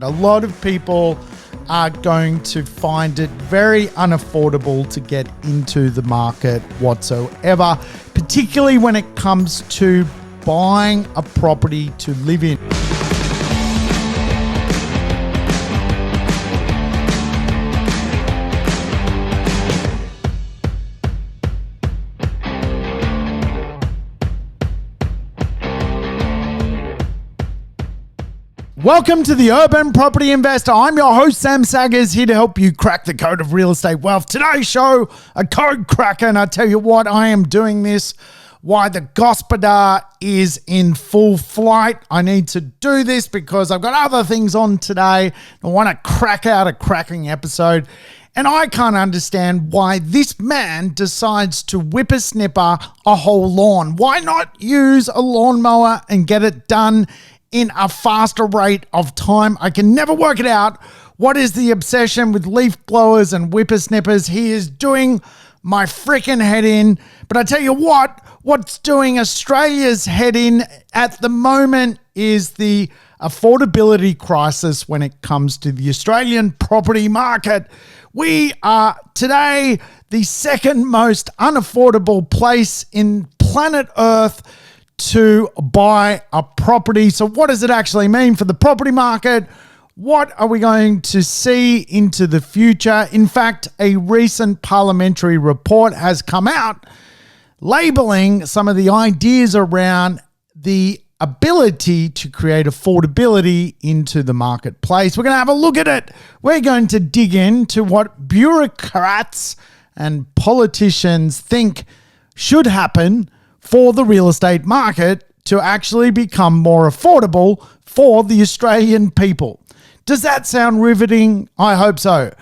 A lot of people are going to find it very unaffordable to get into the market whatsoever, particularly when it comes to buying a property to live in. Welcome to the Urban Property Investor. I'm your host, Sam Saggers, here to help you crack the code of real estate wealth. Today's show, a code cracker, and I tell you what, I am doing this while the Gospodar is in full flight. I need to do this because I've got other things on today. I want to crack out a cracking episode, and I can't understand why this man decides to whippersnipper a whole lawn. Why not use a lawnmower and get it done in a faster rate of time? I can never work it out. What is the obsession with leaf blowers and whippersnippers? He is doing my freaking head in. But I tell you what's doing Australia's head in at the moment is the affordability crisis when it comes to the Australian property market. We are today the second most unaffordable place in planet Earth to buy a property. So what does it actually mean for the property market? What are we going to see into the future? In fact, a recent parliamentary report has come out labeling some of the ideas around the ability to create affordability into the marketplace. We're going to have a look at it. We're going to dig into what bureaucrats and politicians think should happen for the real estate market to actually become more affordable for the Australian people. Does that sound riveting? I hope so.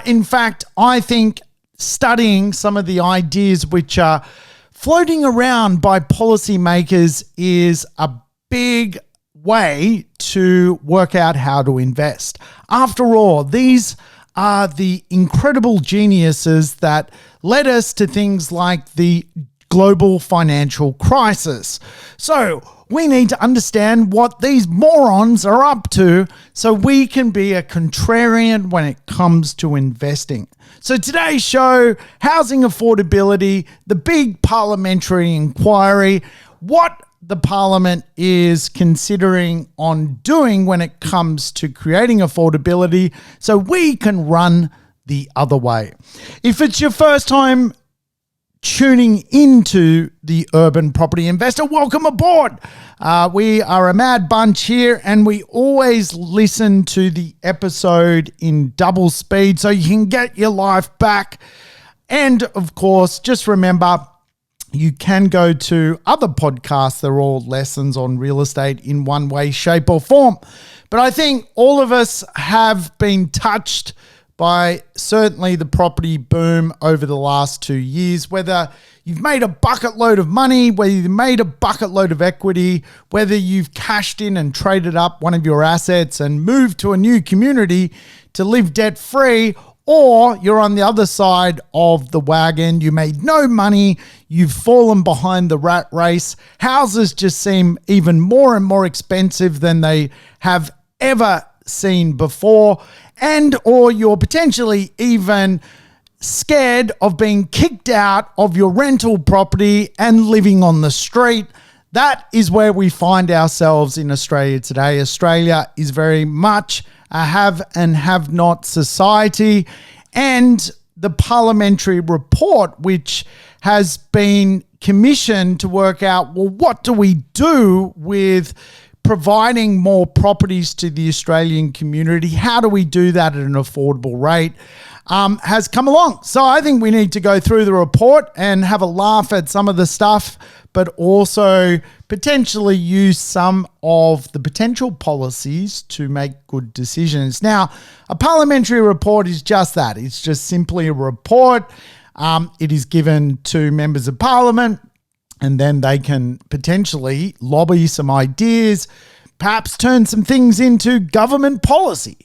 In fact, I think studying some of the ideas which are floating around by policymakers is a big way to work out how to invest. After all, these are the incredible geniuses that led us to things like the global financial crisis. So we need to understand what these morons are up to so we can be a contrarian when it comes to investing. So today's show, housing affordability, the big parliamentary inquiry, what the parliament is considering on doing when it comes to creating affordability so we can run the other way. If it's your first time tuning into the Urban Property Investor, welcome aboard. We are a mad bunch here, and we always listen to the episode in double speed so you can get your life back. And of course, just remember, you can go to other podcasts. They're all lessons on real estate in one way, shape, or form. But I think all of us have been touched by certainly the property boom over the last 2 years, whether you've made a bucket load of money, whether you've made a bucket load of equity, whether you've cashed in and traded up one of your assets and moved to a new community to live debt-free, or you're on the other side of the wagon, you made no money, you've fallen behind the rat race, houses just seem even more and more expensive than they have ever seen before, and or you're potentially even scared of being kicked out of your rental property and living on the street. That is where we find ourselves in Australia today. Australia is very much a have and have not society, and the parliamentary report, which has been commissioned to work out, well, what do we do with providing more properties to the Australian community? How do we do that at an affordable rate? Has come along. So I think we need to go through the report and have a laugh at some of the stuff, but also potentially use some of the potential policies to make good decisions. Now, a parliamentary report is just that. It's just simply a report. It is given to members of parliament, and then they can potentially lobby some ideas, perhaps turn some things into government policy.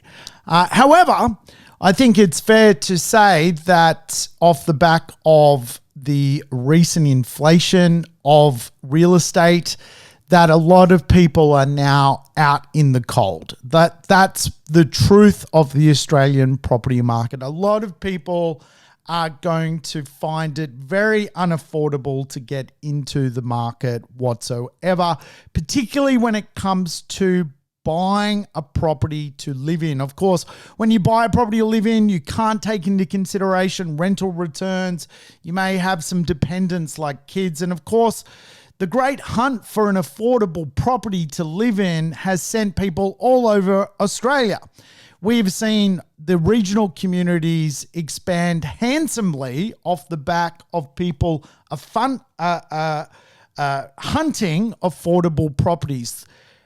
However, I think it's fair to say that off the back of the recent inflation of real estate, that a lot of people are now out in the cold. That's the truth of the Australian property market. A lot of people are going to find it very unaffordable to get into the market whatsoever, particularly when it comes to buying a property to live in. Of course, when you buy a property to live in, you can't take into consideration rental returns. You may have some dependents like kids. And of course, the great hunt for an affordable property to live in has sent people all over Australia. We've seen the regional communities expand handsomely off the back of people hunting affordable properties.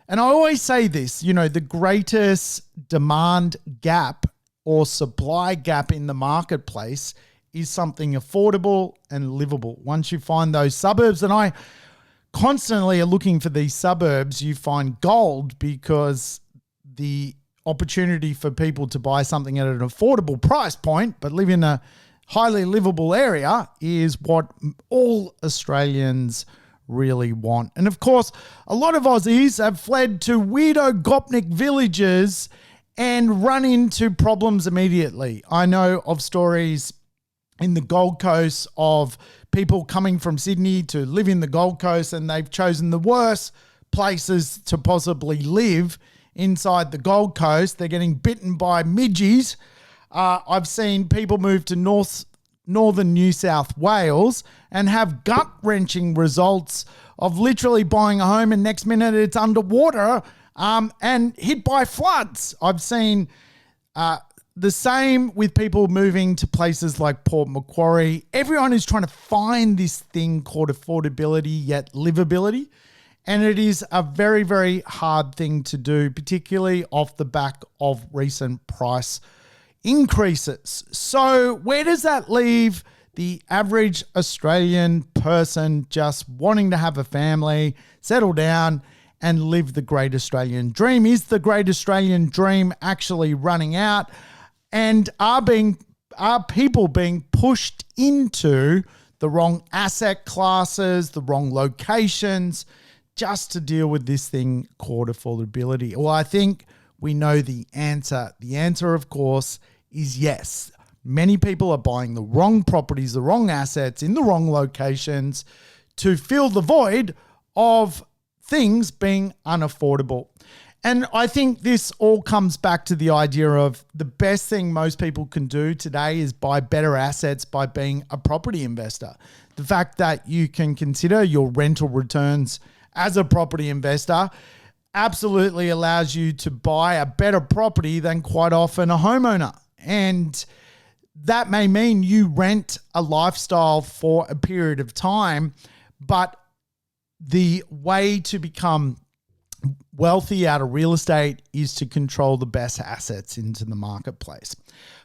And I always say this, the greatest demand gap or supply gap in the marketplace is something affordable and livable. Once you find those suburbs, and I constantly are looking for these suburbs, you find gold, because the opportunity for people to buy something at an affordable price point but live in a highly livable area is what all Australians really want. And of course, a lot of Aussies have fled to weirdo Gopnik villages and run into problems immediately. I know of stories in the Gold Coast of people coming from Sydney to live in the Gold Coast, and they've chosen the worst places to possibly live inside the Gold Coast. They're getting bitten by midgies. I've seen people move to northern New South Wales and have gut-wrenching results of literally buying a home and next minute it's underwater and hit by floods. I've seen the same with people moving to places like Port Macquarie. Everyone is trying to find this thing called affordability yet livability. And it is a very, very hard thing to do, particularly off the back of recent price increases. So where does that leave the average Australian person just wanting to have a family, settle down, and live the great Australian dream? Is the great Australian dream actually running out? And are people being pushed into the wrong asset classes, the wrong locations, just to deal with this thing called affordability? Well, I think we know the answer. The answer, of course, is yes. Many people are buying the wrong properties, the wrong assets in the wrong locations to fill the void of things being unaffordable. And I think this all comes back to the idea of the best thing most people can do today is buy better assets by being a property investor. The fact that you can consider your rental returns as a property investor absolutely allows you to buy a better property than quite often a homeowner. And that may mean you rent a lifestyle for a period of time, but the way to become wealthy out of real estate is to control the best assets into the marketplace.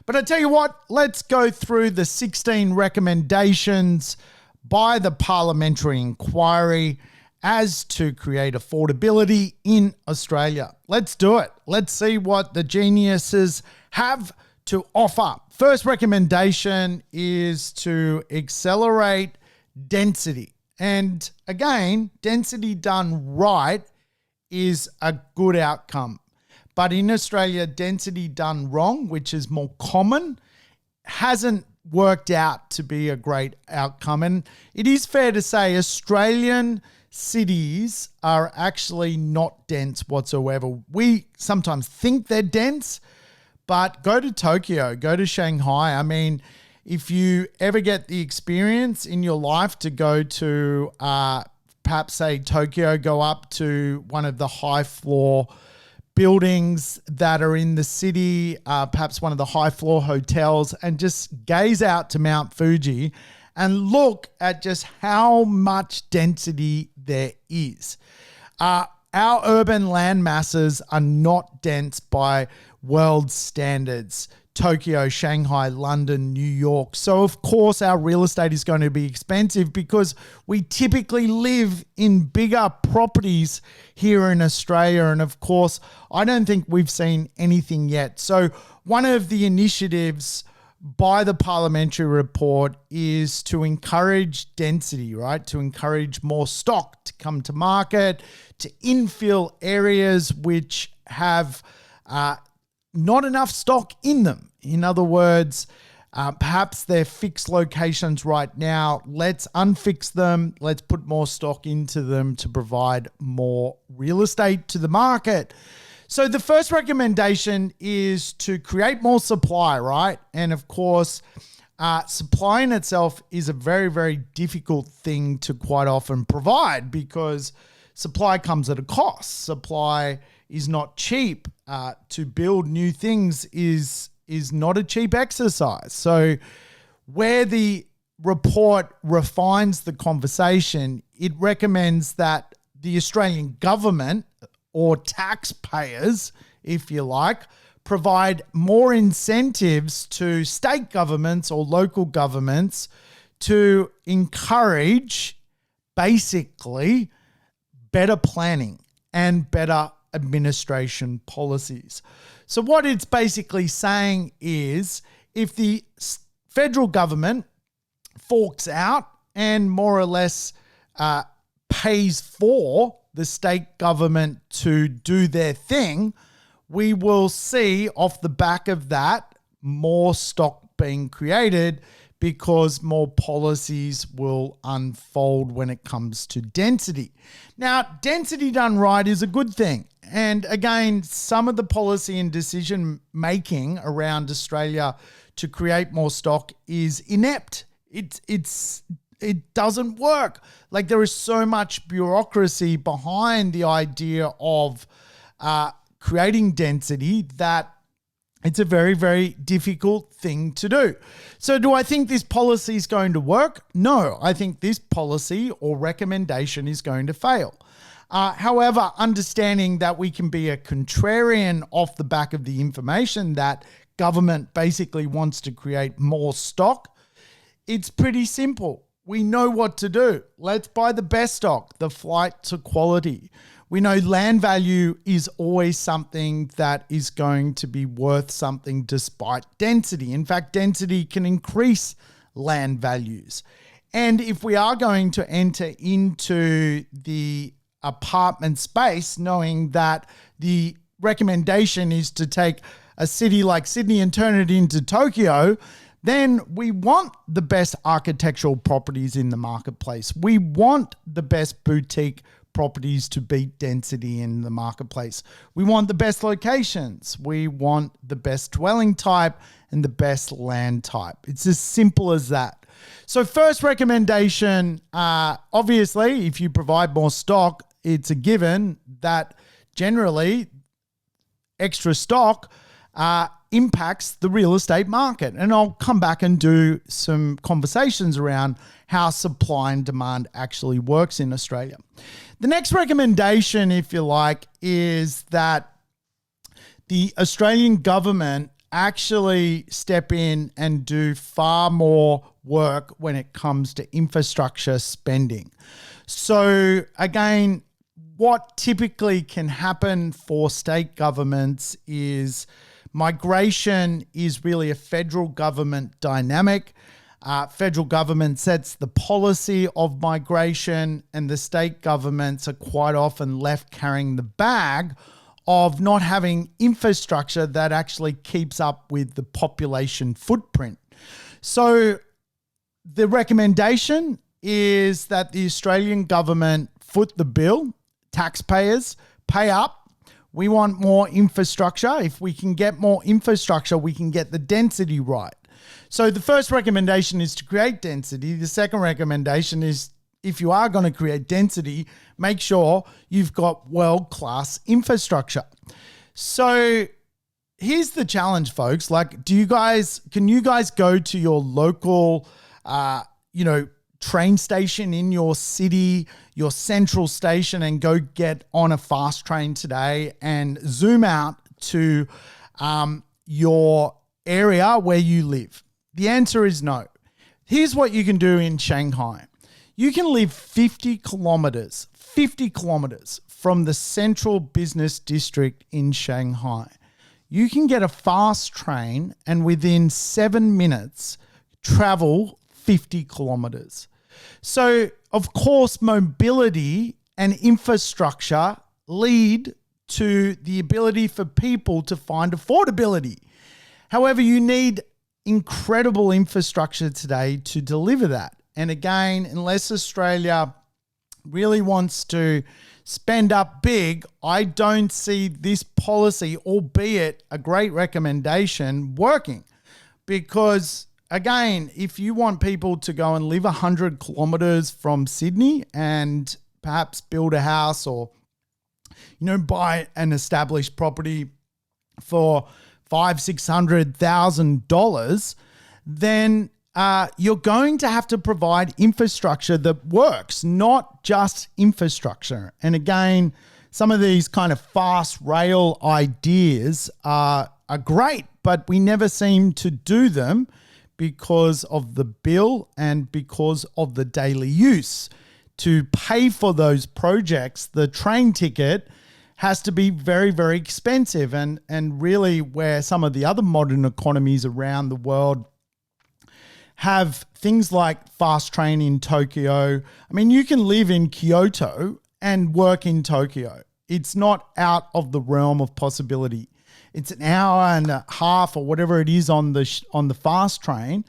But I tell you what, let's go through the 16 recommendations by the parliamentary inquiry as to create affordability in Australia. Let's do it. Let's see what the geniuses have to offer. First recommendation is to accelerate density. And again, density done right is a good outcome. But in Australia, density done wrong, which is more common, hasn't worked out to be a great outcome. And it is fair to say Australian cities are actually not dense whatsoever. We sometimes think they're dense, but go to Tokyo, go to Shanghai. I mean, if you ever get the experience in your life to go to perhaps say Tokyo, go up to one of the high floor buildings that are in the city, perhaps one of the high floor hotels, and just gaze out to Mount Fuji and look at just how much density there is. Our urban land masses are not dense by world standards. Tokyo, Shanghai, London, New York. So of course our real estate is going to be expensive because we typically live in bigger properties here in Australia. And of course, I don't think we've seen anything yet. So one of the initiatives by the parliamentary report is to encourage density, right? To encourage more stock to come to market, to infill areas which have not enough stock in them. In other words, perhaps they're fixed locations right now. Let's unfix them. Let's put more stock into them to provide more real estate to the market. So the first recommendation is to create more supply, right? And of course, supply in itself is a very, very difficult thing to quite often provide because supply comes at a cost. Supply is not cheap. To build new things is not a cheap exercise. So where the report refines the conversation, it recommends that the Australian government or taxpayers, if you like, provide more incentives to state governments or local governments to encourage basically better planning and better administration policies. So what it's basically saying is if the federal government forks out and more or less pays for the state government to do their thing, we will see off the back of that more stock being created because more policies will unfold when it comes to density. Now, density done right is a good thing. And again, some of the policy and decision making around Australia to create more stock is inept. It doesn't work. Like there is so much bureaucracy behind the idea of creating density that it's a very, very difficult thing to do. So do I think this policy is going to work? No, I think this policy or recommendation is going to fail. However, understanding that we can be a contrarian off the back of the information that government basically wants to create more stock, it's pretty simple. We know what to do. Let's buy the best stock, the flight to quality. We know land value is always something that is going to be worth something despite density. In fact, density can increase land values. And if we are going to enter into the apartment space, knowing that the recommendation is to take a city like Sydney and turn it into Tokyo, then we want the best architectural properties in the marketplace. We want the best boutique properties to beat density in the marketplace. We want the best locations. We want the best dwelling type and the best land type. It's as simple as that. So first recommendation, obviously, if you provide more stock, it's a given that generally extra stock impacts the real estate market. And I'll come back and do some conversations around how supply and demand actually works in Australia. The next recommendation, if you like, is that the Australian government actually step in and do far more work when it comes to infrastructure spending. So again, what typically can happen for state governments is migration is really a federal government dynamic. Federal government sets the policy of migration, and the state governments are quite often left carrying the bag of not having infrastructure that actually keeps up with the population footprint. So the recommendation is that the Australian government foot the bill, taxpayers pay up. We want more infrastructure. If we can get more infrastructure, we can get the density right. So the first recommendation is to create density. The second recommendation is if you are going to create density, make sure you've got world-class infrastructure. So here's the challenge, folks. Like, can you guys go to your local, train station in your city, your central station, and go get on a fast train today and zoom out to your area where you live? The answer is no. Here's what you can do in Shanghai. You can live 50 kilometers from the central business district in Shanghai. you can get a fast train and within 7 minutes travel 50 kilometers. So, of course, mobility and infrastructure lead to the ability for people to find affordability. However, you need incredible infrastructure today to deliver that. And again, unless Australia really wants to spend up big, I don't see this policy, albeit a great recommendation, working. Because again, if you want people to go and live 100 kilometers from Sydney and perhaps build a house or, buy an established property for $500,000-$600,000, then you're going to have to provide infrastructure that works, not just infrastructure. And again, some of these kind of fast rail ideas are great, but we never seem to do them because of the bill and because of the daily use. To pay for those projects, the train ticket has to be very, very expensive. And really where some of the other modern economies around the world have things like fast train in Tokyo. I mean, you can live in Kyoto and work in Tokyo. It's not out of the realm of possibility. It's an hour and a half or whatever it is on the fast train,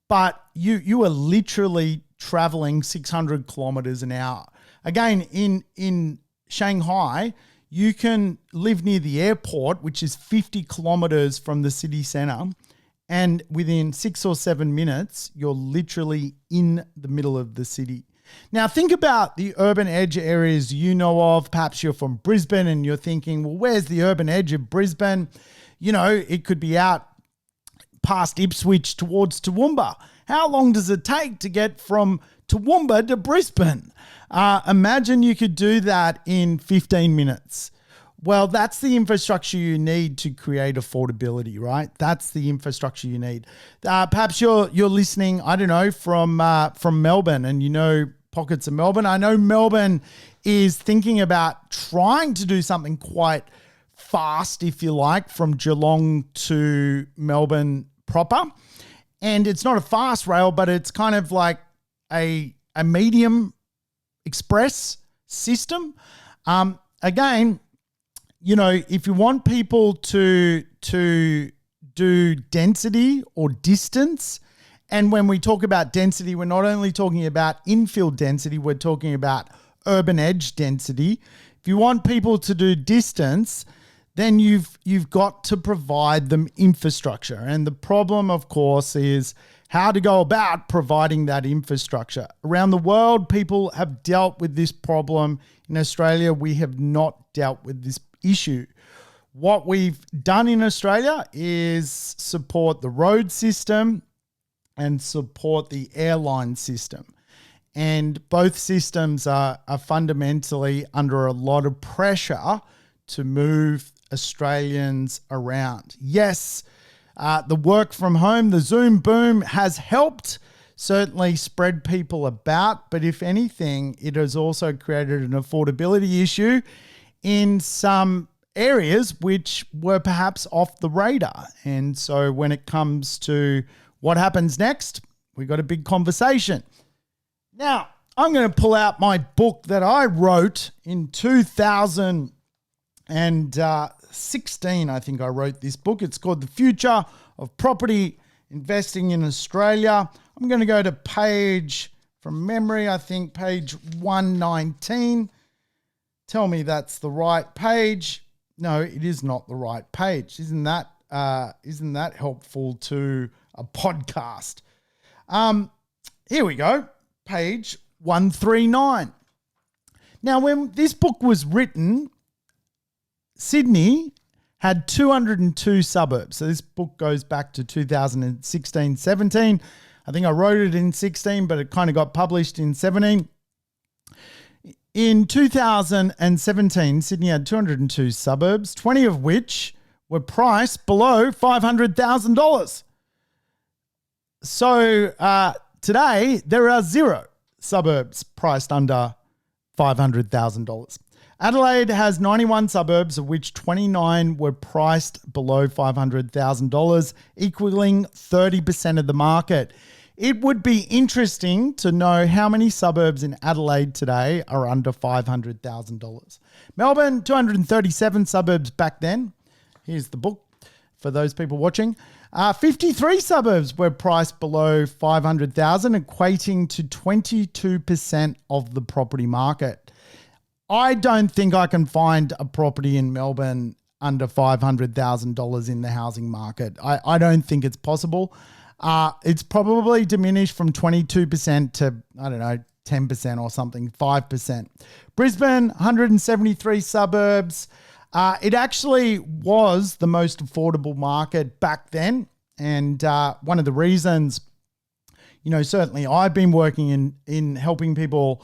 but you are literally traveling 600 kilometers an hour. Again, in Shanghai, you can live near the airport, which is 50 kilometers from the city center, and within 6 or 7 minutes, you're literally in the middle of the city. Now, think about the urban edge areas you know of. Perhaps you're from Brisbane and you're thinking, well, where's the urban edge of Brisbane? It could be out past Ipswich towards Toowoomba. How long does it take to get from Toowoomba to Brisbane? Imagine you could do that in 15 minutes. Well, that's the infrastructure you need to create affordability, right? That's the infrastructure you need. Perhaps you're listening, I don't know, from Melbourne, and pockets of Melbourne. I know Melbourne is thinking about trying to do something quite fast, if you like, from Geelong to Melbourne proper. And it's not a fast rail, but it's kind of like a medium express system. Again, if you want people to do density or distance, and when we talk about density, we're not only talking about infill density, we're talking about urban edge density. If you want people to do distance, then you've got to provide them infrastructure. And the problem, of course, is how to go about providing that infrastructure. Around the world, people have dealt with this problem. In Australia, we have not dealt with this issue. What we've done in Australia is support the road system and support the airline system. And both systems are fundamentally under a lot of pressure to move Australians around. Yes, the work from home, the Zoom boom has helped certainly spread people about, but if anything, it has also created an affordability issue in some areas which were perhaps off the radar. And so when it comes to what happens next, we got a big conversation. Now, I'm going to pull out my book that I wrote in 2016. I think I wrote this book. It's called The Future of Property Investing in Australia. I'm going to go to page, from memory, I think page 119. Tell me that's the right page. No, it is not the right page. Isn't that helpful to a podcast? Here we go. Page 139. Now, when this book was written, Sydney had 202 suburbs. So this book goes back to 2016-17. I think I wrote it in 16, but it kind of got published in 17. In 2017, Sydney had 202 suburbs, 20 of which were priced below $500,000. So today, there are 0 suburbs priced under $500,000. Adelaide has 91 suburbs, of which 29 were priced below $500,000, equaling 30% of the market. It would be interesting to know how many suburbs in Adelaide today are under $500,000. Melbourne, 237 suburbs back then. Here's the book for those people watching. 53 suburbs were priced below $500,000, equating to 22% of the property market. I don't think I can find a property in Melbourne under $500,000 in the housing market. I don't think it's possible. It's probably diminished from 22% to, 10% or something, 5%. Brisbane, 173 suburbs. It actually was the most affordable market back then. And one of the reasons, certainly I've been working in helping people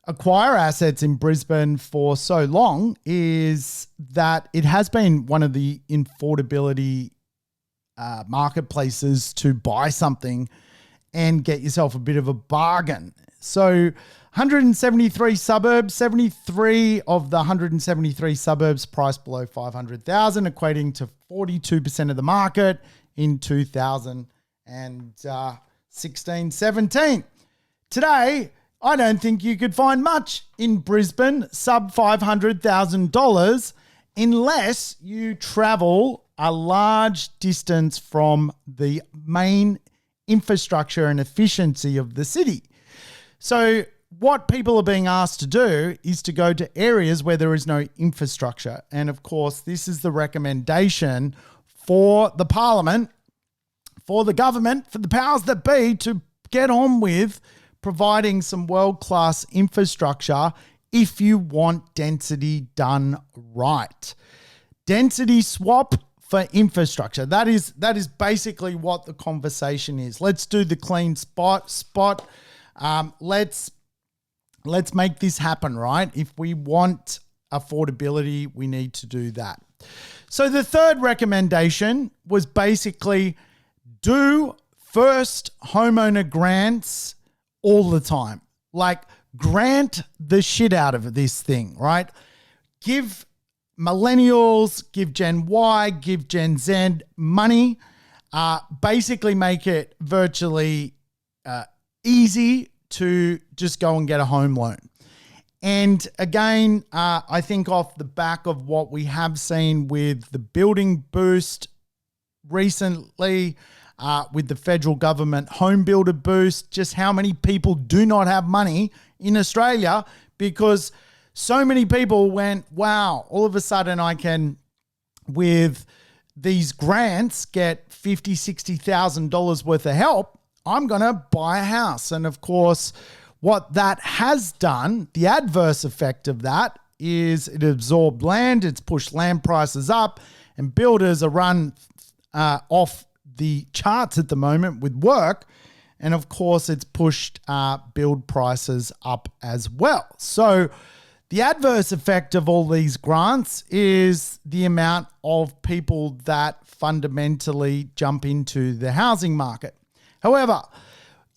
acquire assets in Brisbane for so long is that it has been one of the affordability marketplaces to buy something and get yourself a bit of a bargain. So 173 suburbs, 73 of the 173 suburbs priced below 500,000, equating to 42% of the market in 2016-17. Today, I don't think you could find much in Brisbane sub $500,000 unless you travel a large distance from the main infrastructure and efficiency of the city. So what people are being asked to do is to go to areas where there is no infrastructure. And of course, this is the recommendation for the parliament, for the government, for the powers that be to get on with providing some world-class infrastructure if you want density done right. Density swap for infrastructure. That is basically what the conversation is. Let's do the clean spot. Let's make this happen, right? If we want affordability, we need to do that. So the third recommendation was basically do first homeowner grants all the time. Like grant the shit out of this thing, right? Give millennials, give Gen Y, give Gen Z money, basically make it virtually easy to just go and get a home loan. And again, I think off the back of what we have seen with the building boost recently, with the federal government home builder boost, just how many people do not have money in Australia because so many people went, wow, all of a sudden I can, with these grants, get $50,000, $60,000 worth of help. I'm going to buy a house. And of course, what that has done, the adverse effect of that is it absorbed land, it's pushed land prices up, and builders are run off the charts at the moment with work. And of course, it's pushed build prices up as well. So the adverse effect of all these grants is the amount of people that fundamentally jump into the housing market. However,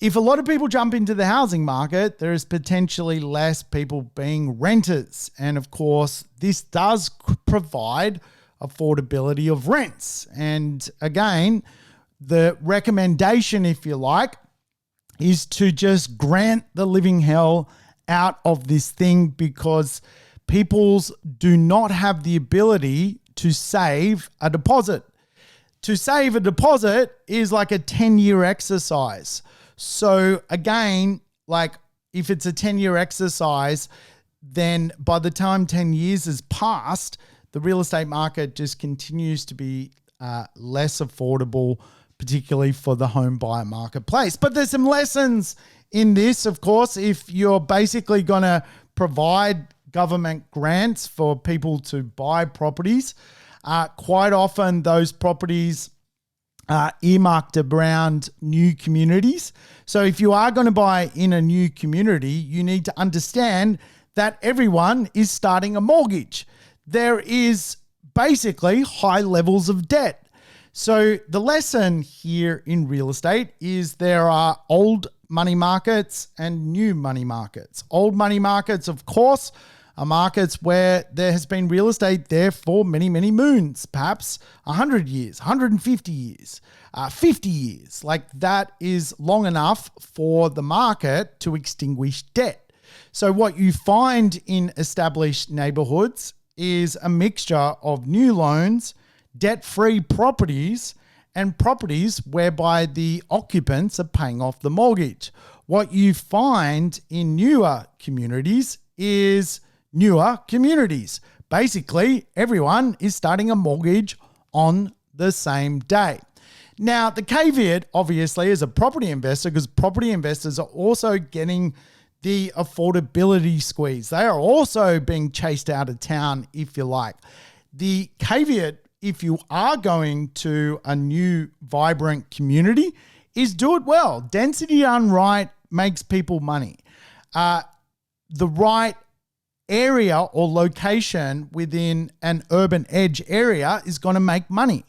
if a lot of people jump into the housing market, there is potentially less people being renters. And of course, this does provide affordability of rents. And again, the recommendation, if you like, is to just grant the living hell out of this thing because people do not have the ability to save a deposit. To save a deposit is like a 10-year exercise. So again, like if it's a 10-year exercise, then by the time 10 years has passed, the real estate market just continues to be less affordable, particularly for the home buyer marketplace. But there's some lessons in this, of course. If you're basically going to provide government grants for people to buy properties, quite often those properties are earmarked around new communities. So if you are going to buy in a new community, you need to understand that everyone is starting a mortgage. There is basically high levels of debt. So the lesson here in real estate is there are old money markets and new money markets. Old money markets, of course, are markets where there has been real estate there for many, many moons, perhaps 100 years, 150 years, 50 years. Like that is long enough for the market to extinguish debt. So what you find in established neighborhoods is a mixture of new loans, debt-free properties, and properties whereby the occupants are paying off the mortgage. What you find in newer communities is newer communities. Basically, everyone is starting a mortgage on the same day. Now, the caveat, obviously, as a property investor, because property investors are also getting the affordability squeeze. They are also being chased out of town, if you like. The caveat, if you are going to a new vibrant community, is do it well. Density done right makes people money. The right area or location within an urban edge area is going to make money.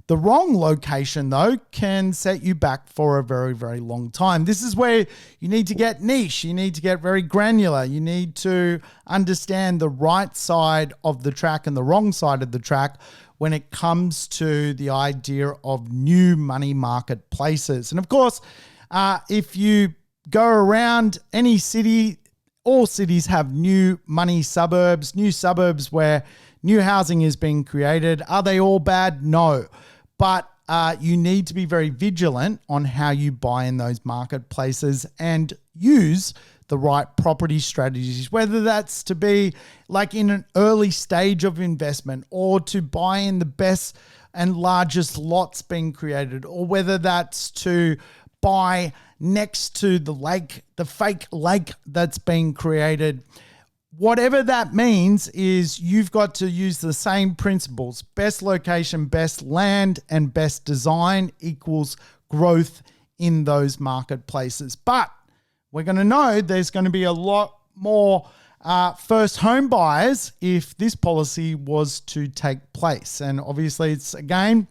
The wrong location, though, can set you back for a very, very long time. This is where you need to get niche. You need to get very granular. You need to understand the right side of the track and the wrong side of the track when it comes to the idea of new money marketplaces. And of course, if you go around any city, all cities have new money suburbs where new housing is being created. Are they all bad? No. But you need to be very vigilant on how you buy in those marketplaces and use the right property strategies, whether that's to be like in an early stage of investment or to buy in the best and largest lots being created, or whether that's to buy next to the lake, the fake lake that's being created. Whatever that means is you've got to use the same principles. Best location, best land, and best design equals growth in those marketplaces. But we're going to know there's going to be a lot more first home buyers if this policy was to take place. And obviously it's, again,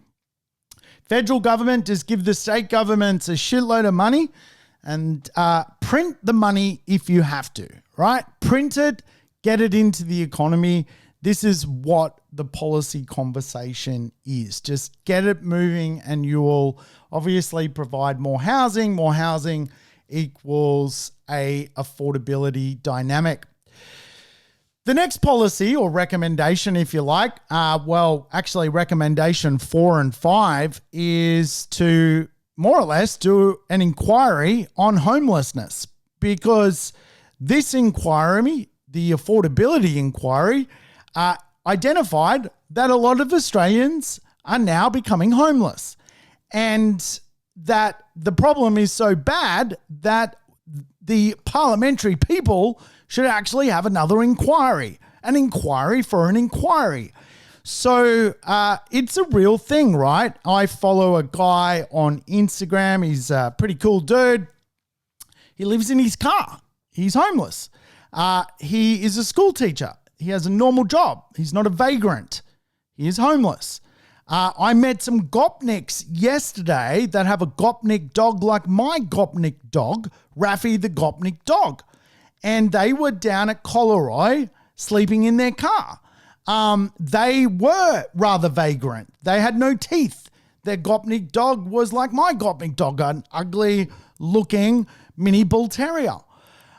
federal government just give the state governments a shitload of money and print the money if you have to, right? Print it, get it into the economy. This is what the policy conversation is. Just get it moving and you will obviously provide more housing. More housing equals a affordability dynamic. The next policy or recommendation, if you like, actually recommendation 4 and 5 is to more or less do an inquiry on homelessness, because this inquiry, the affordability inquiry, identified that a lot of Australians are now becoming homeless, and that the problem is so bad that the parliamentary people should actually have another inquiry, an inquiry for an inquiry. So it's a real thing, right? I follow a guy on Instagram. He's a pretty cool dude. He lives in his car. He's homeless. He is a school teacher. He has a normal job. He's not a vagrant. He is homeless. I met some Gopniks yesterday that have a Gopnik dog like my Gopnik dog, Raffy the Gopnik dog. And they were down at Collaroy sleeping in their car. They were rather vagrant. They had no teeth. Their Gopnik dog was like my Gopnik dog, an ugly looking mini bull terrier.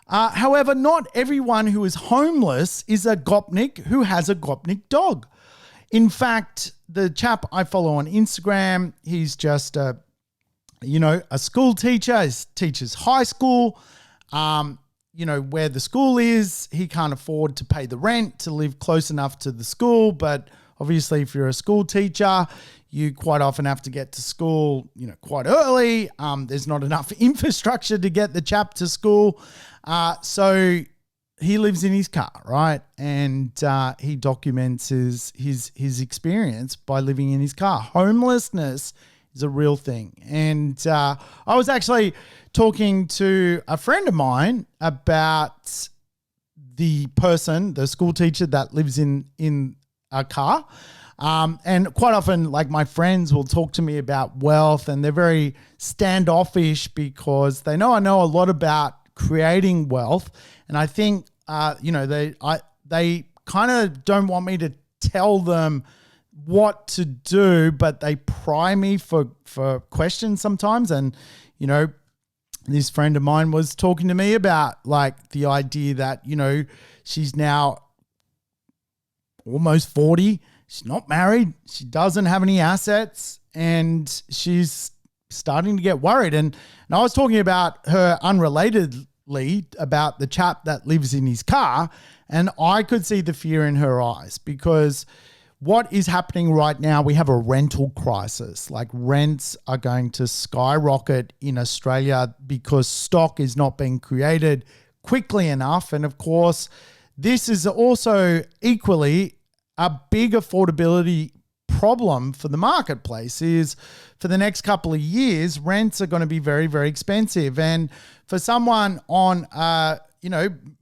However, not everyone who is homeless is a Gopnik who has a Gopnik dog. In fact, the chap I follow on Instagram, he's just a school teacher. He teaches high school. Where the school is, he can't afford to pay the rent to live close enough to the school. But obviously, if you're a school teacher, you quite often have to get to school, quite early. There's not enough infrastructure to get the chap to school. So he lives in his car, right? And he documents his experience by living in his car. Homelessness is a real thing. And I was actually talking to a friend of mine about the school teacher that lives in a car. And quite often, like, my friends will talk to me about wealth, and they're very standoffish because they know I know a lot about creating wealth. And I think, they kind of don't want me to tell them what to do, but they pry me for questions sometimes. And, you know, this friend of mine was talking to me about like the idea that, you know, she's now almost 40. She's not married. She doesn't have any assets, and she's starting to get worried. And I was talking about her unrelatedly about the chap that lives in his car, and I could see the fear in her eyes, because what is happening right now, we have a rental crisis. Like, rents are going to skyrocket in Australia because stock is not being created quickly enough. And of course, this is also equally a big affordability problem for the marketplace. Is for the next couple of years, rents are going to be very, very expensive. And for someone on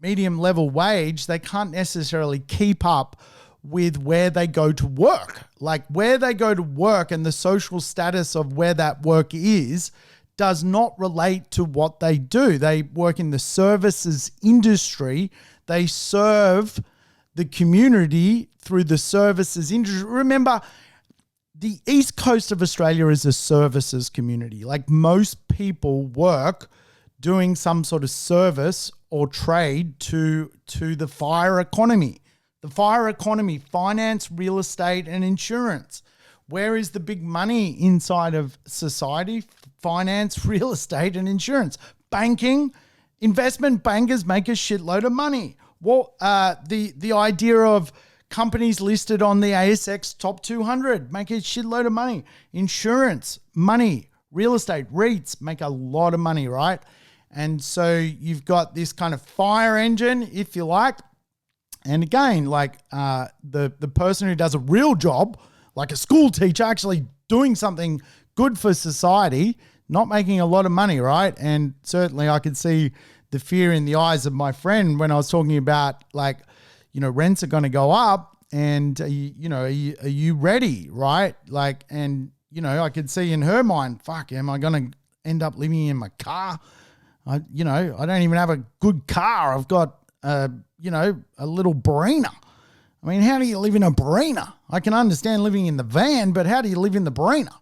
medium level wage, they can't necessarily keep up with where they go to work. Like, where they go to work and the social status of where that work is does not relate to what they do. They work in the services industry. They serve the community through the services industry. Remember, the east coast of Australia is a services community. Like, most people work doing some sort of service or trade to the fire economy. The fire economy, finance, real estate, and insurance. Where is the big money inside of society? Finance, real estate, and insurance. Banking, investment bankers make a shitload of money. Well, the idea of companies listed on the ASX top 200 make a shitload of money. Insurance, money. Real estate, REITs make a lot of money, right? And so you've got this kind of fire engine, if you like. And again, like the person who does a real job, like a school teacher, actually doing something good for society, not making a lot of money, right? And certainly I could see the fear in the eyes of my friend when I was talking about, like, you know, rents are going to go up, and are you ready, right? Like, and you know, I could see in her mind, fuck, am I going to end up living in my car? I don't even have a good car. I've got a little Barina. I mean, how do you live in a Barina? I can understand living in the van, but how do you live in the Barina?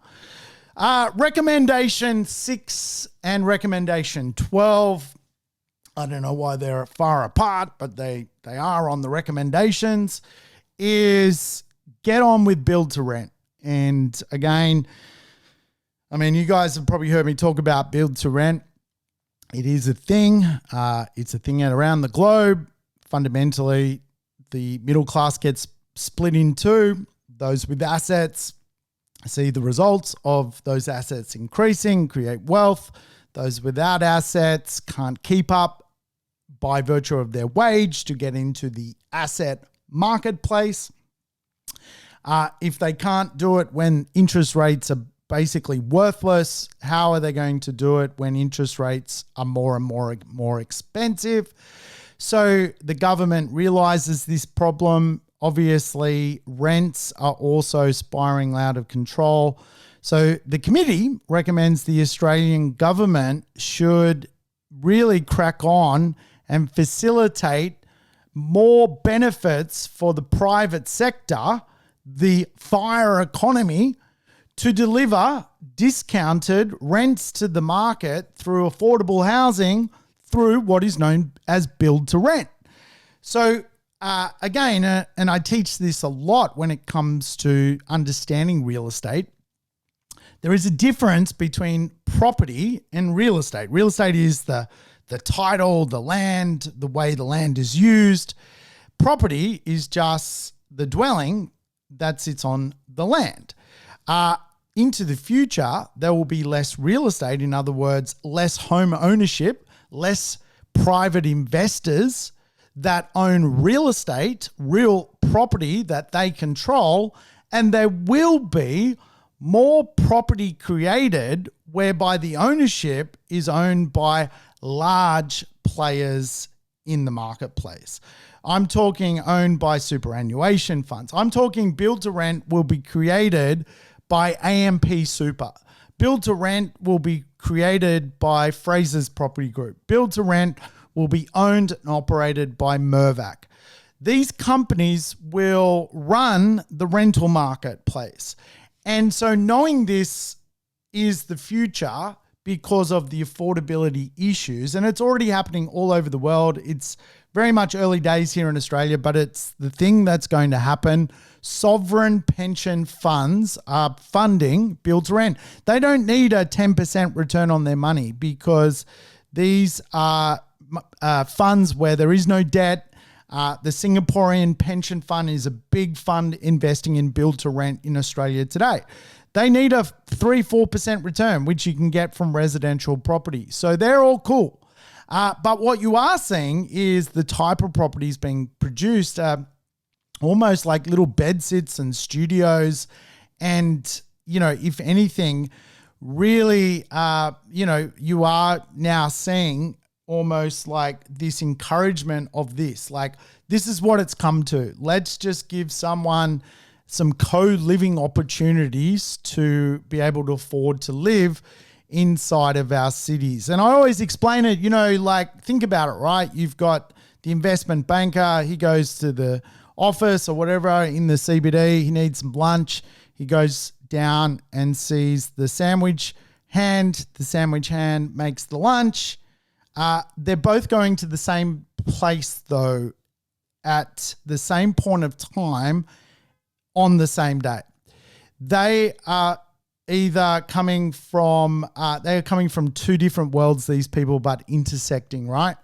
Recommendation 6 and recommendation 12. I don't know why they're far apart, but they are on the recommendations, is get on with build to rent. And again, I mean, you guys have probably heard me talk about build to rent. It is a thing. It's a thing around the globe. Fundamentally, the middle class gets split in two. Those with assets see the results of those assets increasing, create wealth. Those without assets can't keep up by virtue of their wage to get into the asset marketplace. If they can't do it when interest rates are basically worthless, how are they going to do it when interest rates are more and more expensive? So the government realizes this problem. Obviously, rents are also spiraling out of control. So the committee recommends the Australian government should really crack on and facilitate more benefits for the private sector, the fire economy, to deliver discounted rents to the market through affordable housing through what is known as build to rent. So again, and I teach this a lot when it comes to understanding real estate, there is a difference between property and real estate. Real estate is the title, the land, the way the land is used. Property is just the dwelling that sits on the land. Into the future, there will be less real estate. In other words, less home ownership, less private investors that own real estate, real property that they control, and there will be more property created whereby the ownership is owned by large players in the marketplace. I'm talking owned by superannuation funds. I'm talking build to rent will be created by AMP Super. Build to rent will be created by Fraser's Property Group. Build to rent will be owned and operated by Mirvac. these companies will run the rental marketplace. And so knowing this is the future because of the affordability issues, and it's already happening all over the world. It's very much early days here in Australia, but it's the thing that's going to happen. Sovereign pension funds are funding build to rent. They don't need a 10% return on their money because these are funds where there is no debt. The Singaporean pension fund is a big fund investing in build to rent in Australia today. They need a 3-4% return, which you can get from residential property. So they're all cool. But what you are seeing is the type of properties being produced, almost like little bedsits and studios. And, if anything, really, you are now seeing almost like this encouragement of this. Like, this is what it's come to. Let's just give someone some co-living opportunities to be able to afford to live inside of our cities. And I always explain it, think about it, right? You've got the investment banker. He goes to the office or whatever in the CBD. He needs some lunch. He goes down and sees the sandwich hand. The sandwich hand makes the lunch. They're both going to the same place, though, at the same point of time on the same day. They are either coming from two different worlds, these people, but intersecting, right?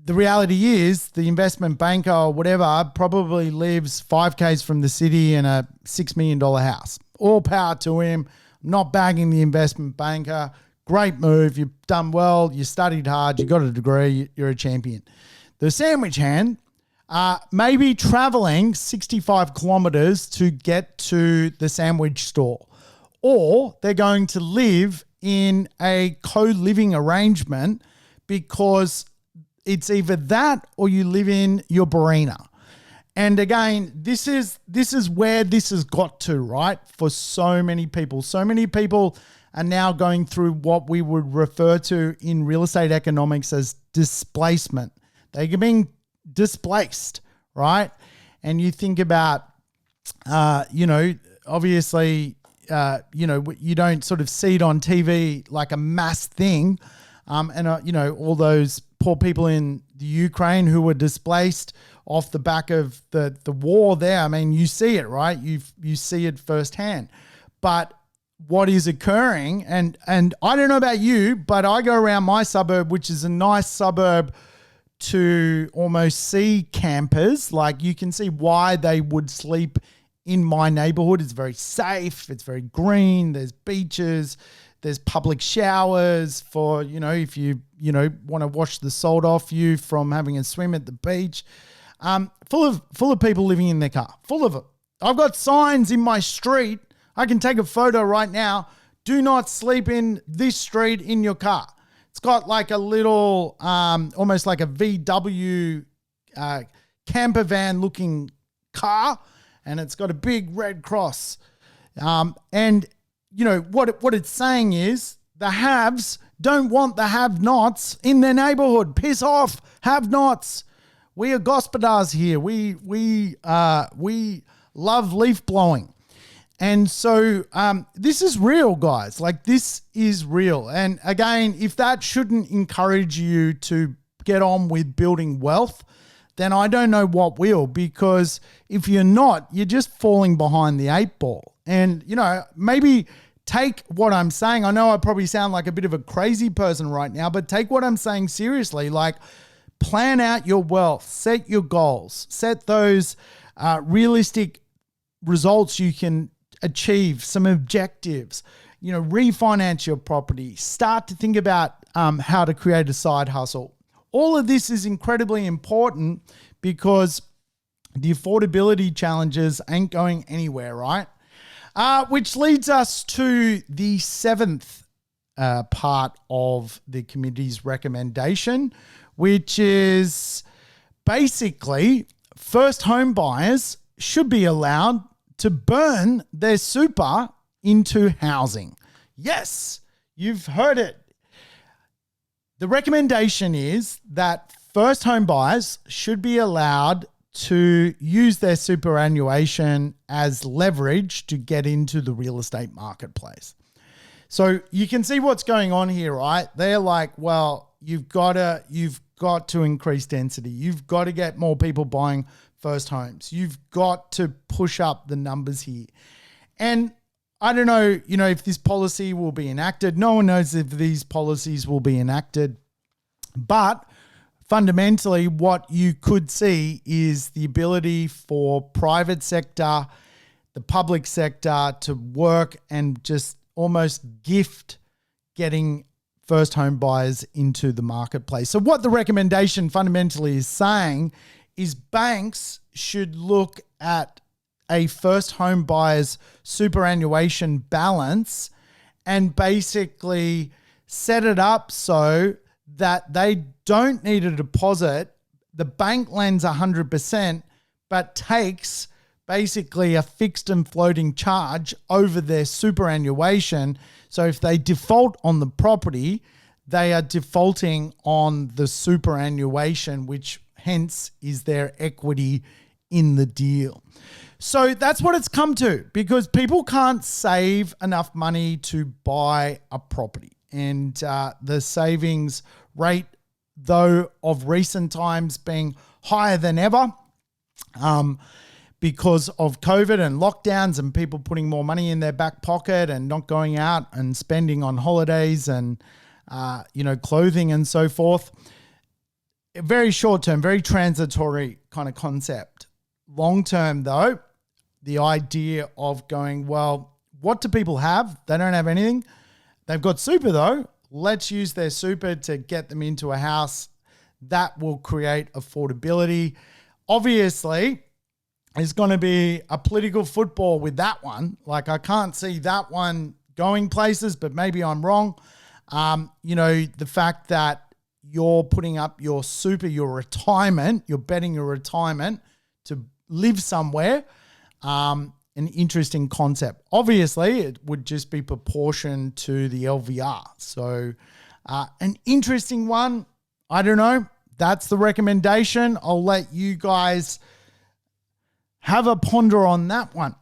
The reality is the investment banker or whatever probably lives 5 Ks from the city in a $6 million house. All power to him. I'm not bagging the investment banker. Great move. You've done well. You studied hard. You got a degree. You're a champion. The sandwich hand may be traveling 65 kilometers to get to the sandwich store, or they're going to live in a co-living arrangement because it's either that or you live in your Barina. And again, this is where this has got to, right? For so many people. So many people are now going through what we would refer to in real estate economics as displacement. They're being displaced, right? And you think about, obviously, you don't sort of see it on TV like a mass thing. All those poor people in the Ukraine who were displaced off the back of the war there. I mean, you see it, right? You see it firsthand. But what is occurring, and I don't know about you, but I go around my suburb, which is a nice suburb to almost see campers. Like, you can see why they would sleep in my neighborhood. It's very safe. It's very green. There's beaches. There's public showers for, if you, want to wash the salt off you from having a swim at the beach. Full of people living in their car. Full of it. I've got signs in my street. I can take a photo right now. Do not sleep in this street in your car. It's got like a little, almost like a VW camper van looking car, and it's got a big red cross. And what it's saying is the haves don't want the have-nots in their neighborhood. Piss off, have-nots. We are gospodars here. We love leaf blowing. And so this is real, guys. Like, this is real. And again, if that shouldn't encourage you to get on with building wealth, then I don't know what will, because if you're not, you're just falling behind the 8 ball. And, maybe take what I'm saying. I know I probably sound like a bit of a crazy person right now, but take what I'm saying seriously. Like, plan out your wealth, set your goals, set those realistic results you can achieve, some objectives, refinance your property, start to think about how to create a side hustle. All of this is incredibly important because the affordability challenges ain't going anywhere, right? Which leads us to the 7th part of the committee's recommendation, which is basically first home buyers should be allowed to burn their super into housing. Yes, you've heard it. The recommendation is that first home buyers should be allowed to use their superannuation as leverage to get into the real estate marketplace. So you can see what's going on here, right? They're like, well, you've got to increase density. You've got to get more people buying first homes. You've got to push up the numbers here. And I don't know, if this policy will be enacted. No one knows if these policies will be enacted. But fundamentally, what you could see is the ability for private sector, the public sector to work and just almost gift getting first home buyers into the marketplace. So what the recommendation fundamentally is saying is banks should look at a first home buyer's superannuation balance and basically set it up so that they don't need a deposit. The bank lends 100%, but takes basically a fixed and floating charge over their superannuation. So if they default on the property, they are defaulting on the superannuation, which hence is their equity in the deal. So that's what it's come to, because people can't save enough money to buy a property. And the savings rate, though, of recent times being higher than ever because of COVID and lockdowns and people putting more money in their back pocket and not going out and spending on holidays and, clothing and so forth. Very short term, very transitory kind of concept. Long term, though, the idea of going, well, what do people have? They don't have anything. They've got super, though. Let's use their super to get them into a house. That will create affordability. Obviously, it's going to be a political football with that one. Like, I can't see that one going places, but maybe I'm wrong. The fact that you're putting up your super, your retirement, you're betting your retirement to live somewhere, an interesting concept. Obviously, it would just be proportioned to the LVR. So an interesting one. I don't know. That's the recommendation. I'll let you guys have a ponder on that one.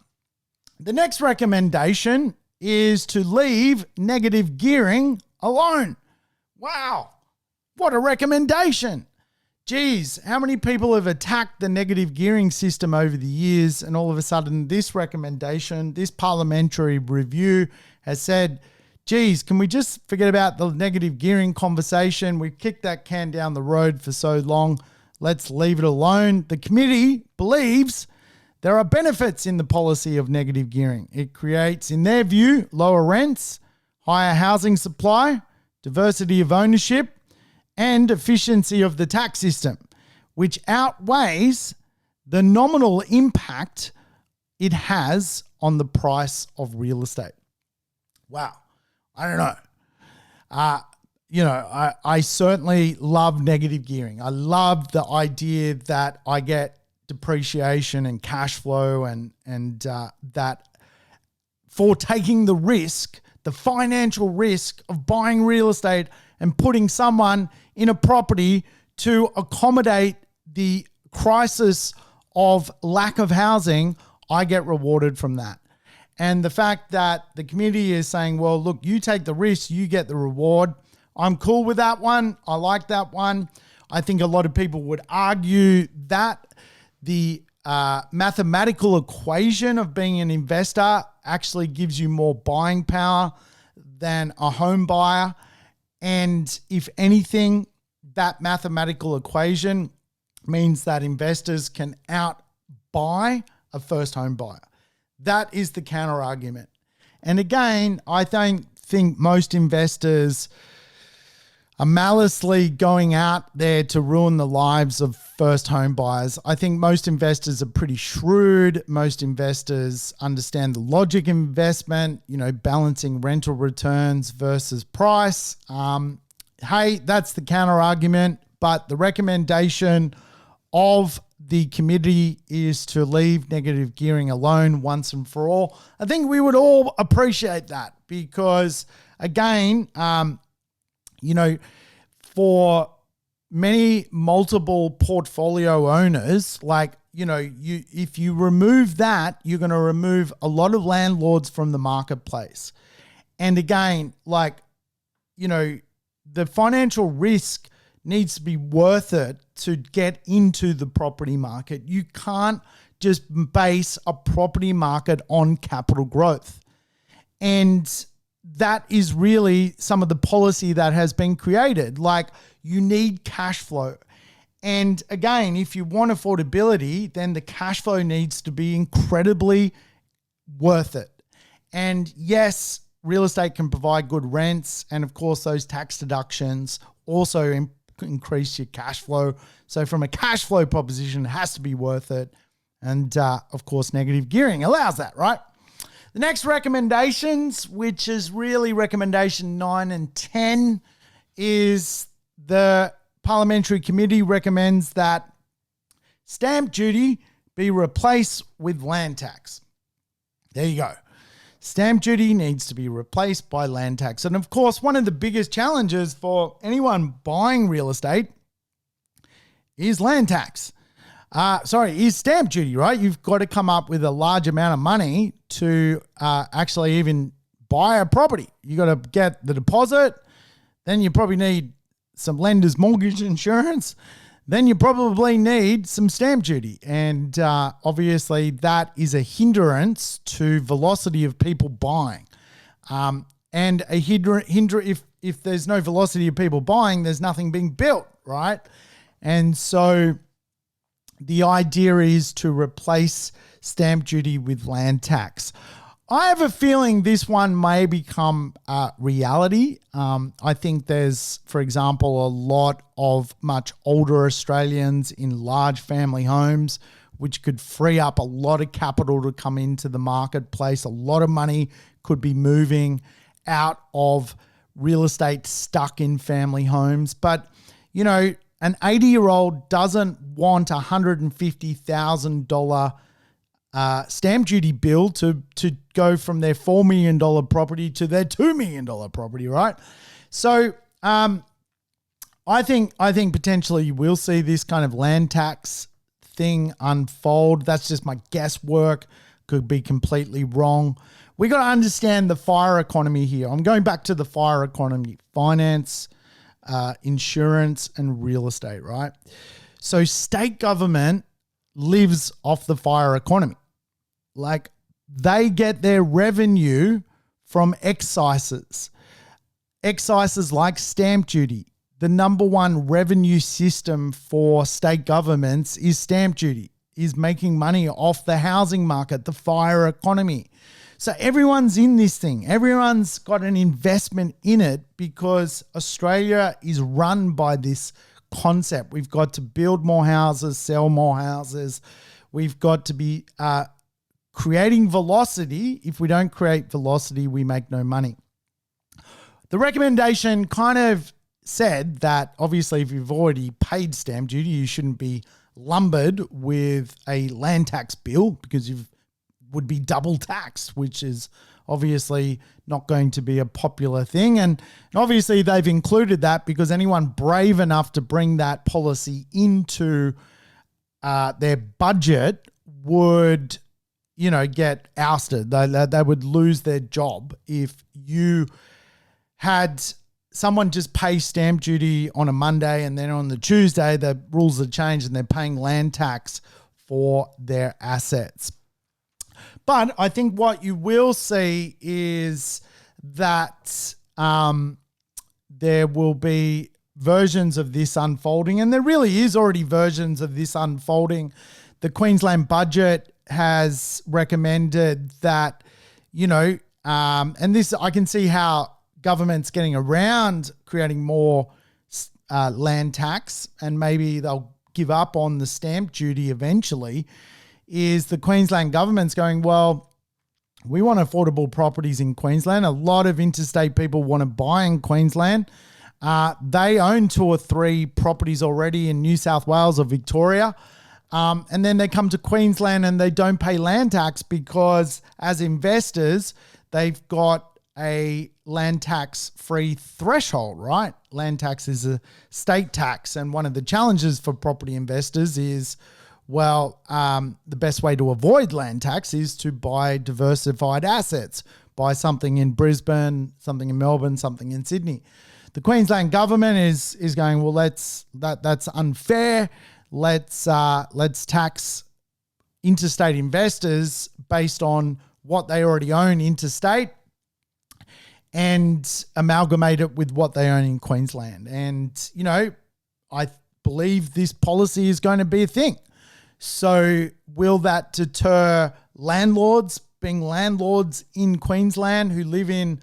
The next recommendation is to leave negative gearing alone. Wow. What a recommendation. Geez, how many people have attacked the negative gearing system over the years, and all of a sudden this recommendation, this parliamentary review has said, geez, can we just forget about the negative gearing conversation? We've kicked that can down the road for so long. Let's leave it alone. The committee believes there are benefits in the policy of negative gearing. It creates, in their view, lower rents, higher housing supply, diversity of ownership, and efficiency of the tax system, which outweighs the nominal impact it has on the price of real estate. Wow. I don't know. I certainly love negative gearing. I love the idea that I get depreciation and cash flow and that for taking the risk, the financial risk of buying real estate and putting someone in a property to accommodate the crisis of lack of housing, I get rewarded from that. And the fact that the community is saying, well, look, you take the risk, you get the reward. I'm cool with that one. I like that one. I think a lot of people would argue that the mathematical equation of being an investor actually gives you more buying power than a home buyer. And if anything, that mathematical equation means that investors can outbuy a first home buyer. That is the counter argument. And again, I don't think most investors are maliciously going out there to ruin the lives of first home buyers. I think most investors are pretty shrewd. Most investors understand the logic of investment, balancing rental returns versus price. Hey, that's the counter argument. But the recommendation of the committee is to leave negative gearing alone once and for all. I think we would all appreciate that because, again, for many multiple portfolio owners, like if you remove that, you're going to remove a lot of landlords from the marketplace. And again, the financial risk needs to be worth it to get into the property market. You can't just base a property market on capital growth. And that is really some of the policy that has been created. Like, you need cash flow. And again, if you want affordability, then the cash flow needs to be incredibly worth it. And yes, real estate can provide good rents. And of course, those tax deductions also increase your cash flow. So from a cash flow proposition, it has to be worth it. And of course, negative gearing allows that, right? The next recommendations, which is really recommendation 9 and 10, is the Parliamentary Committee recommends that stamp duty be replaced with land tax. There you go. Stamp duty needs to be replaced by land tax. And of course, one of the biggest challenges for anyone buying real estate is land tax. Is stamp duty, right? You've got to come up with a large amount of money to actually even buy a property. You got to get the deposit. Then you probably need some lender's mortgage insurance. Then you probably need some stamp duty. And obviously that is a hindrance to velocity of people buying. And a if there's no velocity of people buying, there's nothing being built, right? And so the idea is to replace stamp duty with land tax. I have a feeling this one may become reality. I think there's, for example, a lot of much older Australians in large family homes, which could free up a lot of capital to come into the marketplace. A lot of money could be moving out of real estate stuck in family homes. But, an 80-year-old doesn't want a $150,000 stamp duty bill to go from their $4 million property to their $2 million property, right? So I think potentially you will see this kind of land tax thing unfold. That's just my guesswork. Could be completely wrong. We got to understand the fire economy here. I'm going back to the fire economy: finance, insurance, and real estate, right? So state government lives off the fire economy. Like, they get their revenue from excises. Excises like stamp duty. The number one revenue system for state governments is stamp duty, is making money off the housing market, the fire economy. So everyone's in this thing. Everyone's got an investment in it because Australia is run by this concept. We've got to build more houses, sell more houses. We've got to be creating velocity. If we don't create velocity, we make no money. The recommendation kind of said that obviously if you've already paid stamp duty, you shouldn't be lumbered with a land tax bill because you would be double taxed, which is obviously not going to be a popular thing. And obviously they've included that because anyone brave enough to bring that policy into their budget would, get ousted. They would lose their job if you had someone just pay stamp duty on a Monday and then on the Tuesday the rules have changed and they're paying land tax for their assets. But I think what you will see is that there will be versions of this unfolding, and there really is already versions of this unfolding. The Queensland budget has recommended that, and this, I can see how government's getting around creating more land tax, and maybe they'll give up on the stamp duty eventually, is the Queensland government's going, well, we want affordable properties in Queensland. A lot of interstate people want to buy in Queensland. They own 2 or 3 properties already in New South Wales or Victoria. And then they come to Queensland and they don't pay land tax because as investors, they've got a land tax free threshold, right? Land tax is a state tax. And one of the challenges for property investors is, Well, the best way to avoid land tax is to buy diversified assets. Buy something in Brisbane, something in Melbourne, something in Sydney. The Queensland government is going, well, that's unfair. Let's tax interstate investors based on what they already own interstate and amalgamate it with what they own in Queensland. And, I believe this policy is going to be a thing. So will that deter landlords being landlords in Queensland who live in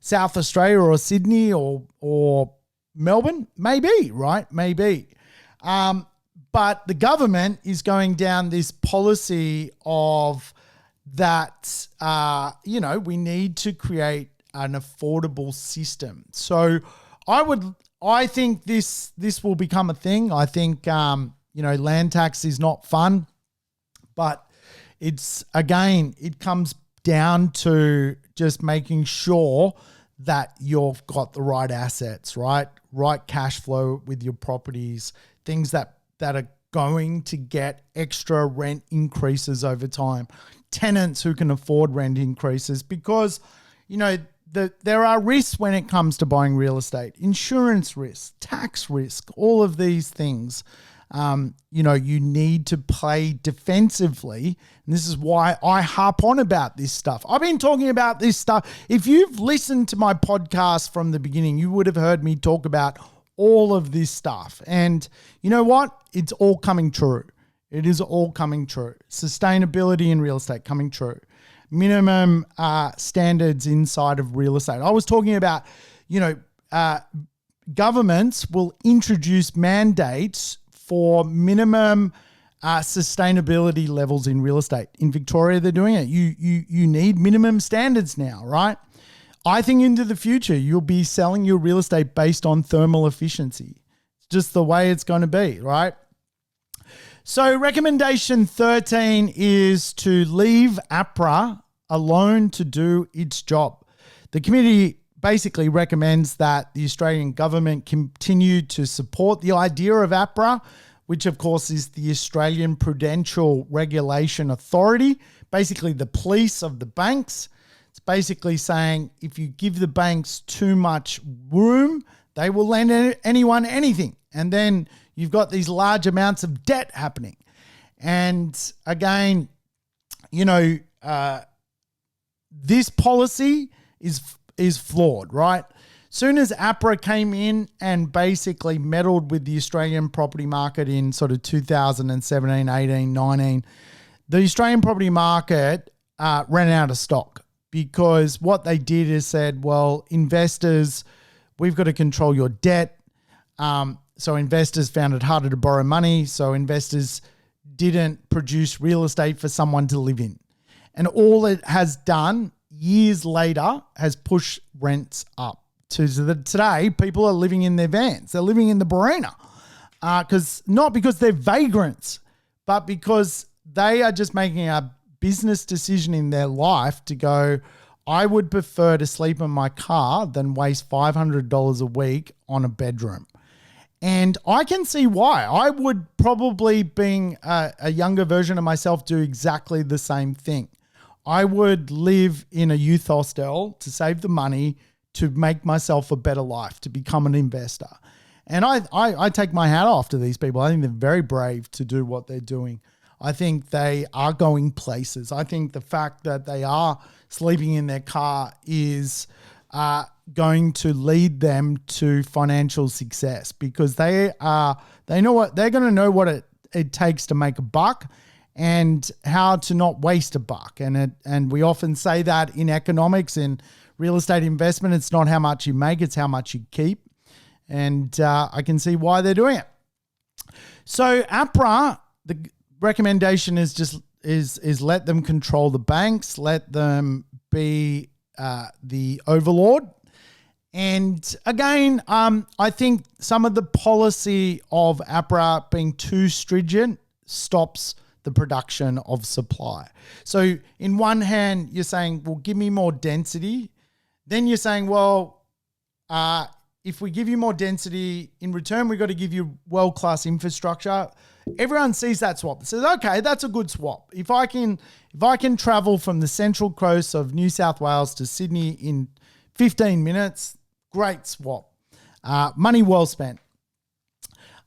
South Australia or Sydney or Melbourne? Maybe, right? Maybe. But the government is going down this policy of that, we need to create an affordable system. So I think this will become a thing. I think, land tax is not fun, but it comes down to just making sure that you've got the right assets, right cash flow with your properties, things that are going to get extra rent increases over time, tenants who can afford rent increases, because, there are risks when it comes to buying real estate, insurance risk, tax risk, all of these things. You need to play defensively. And this is why I harp on about this stuff. I've been talking about this stuff. If you've listened to my podcast from the beginning, you would have heard me talk about all of this stuff. And you know what? It's all coming true. It is all coming true. Sustainability in real estate coming true. Minimum standards inside of real estate. I was talking about, governments will introduce mandates for minimum sustainability levels in real estate. In Victoria, they're doing it. You need minimum standards now, right? I think into the future, you'll be selling your real estate based on thermal efficiency. It's just the way it's going to be, right? So recommendation 13 is to leave APRA alone to do its job. The committee basically recommends that the Australian government continue to support the idea of APRA, which of course is the Australian Prudential Regulation Authority, basically the police of the banks. It's basically saying if you give the banks too much room, they will lend anyone anything. And then you've got these large amounts of debt happening. And again, this policy is flawed, right? Soon as APRA came in and basically meddled with the Australian property market in sort of 2017, 18, 19, the Australian property market ran out of stock, because what they did is said, well, investors, we've got to control your debt. So investors found it harder to borrow money. So investors didn't produce real estate for someone to live in. And all it has done years later has pushed rents up. Today, people are living in their vans. They're living in the Barina. Not because they're vagrants, but because they are just making a business decision in their life to go, I would prefer to sleep in my car than waste $500 a week on a bedroom. And I can see why. I would probably, being a younger version of myself, do exactly the same thing. I would live in a youth hostel to save the money to make myself a better life, to become an investor. And I take my hat off to these people. I think they're very brave to do what they're doing. I think they are going places. I think the fact that they are sleeping in their car is going to lead them to financial success, because they know what they're going to know what it takes to make a buck and how to not waste a buck. And we often say that in economics, in real estate investment, it's not how much you make, it's how much you keep. And I can see why they're doing it. So APRA, the recommendation is just is let them control the banks, let them be the overlord. And again, I think some of the policy of APRA being too stringent stops the production of supply. So in one hand, you're saying, well, give me more density. Then you're saying, well, if we give you more density, in return, we've got to give you world-class infrastructure. everyone sees that swap. It says, okay, that's a good swap. If I can travel from the central coast of New South Wales to Sydney in 15 minutes, great swap. Money well spent.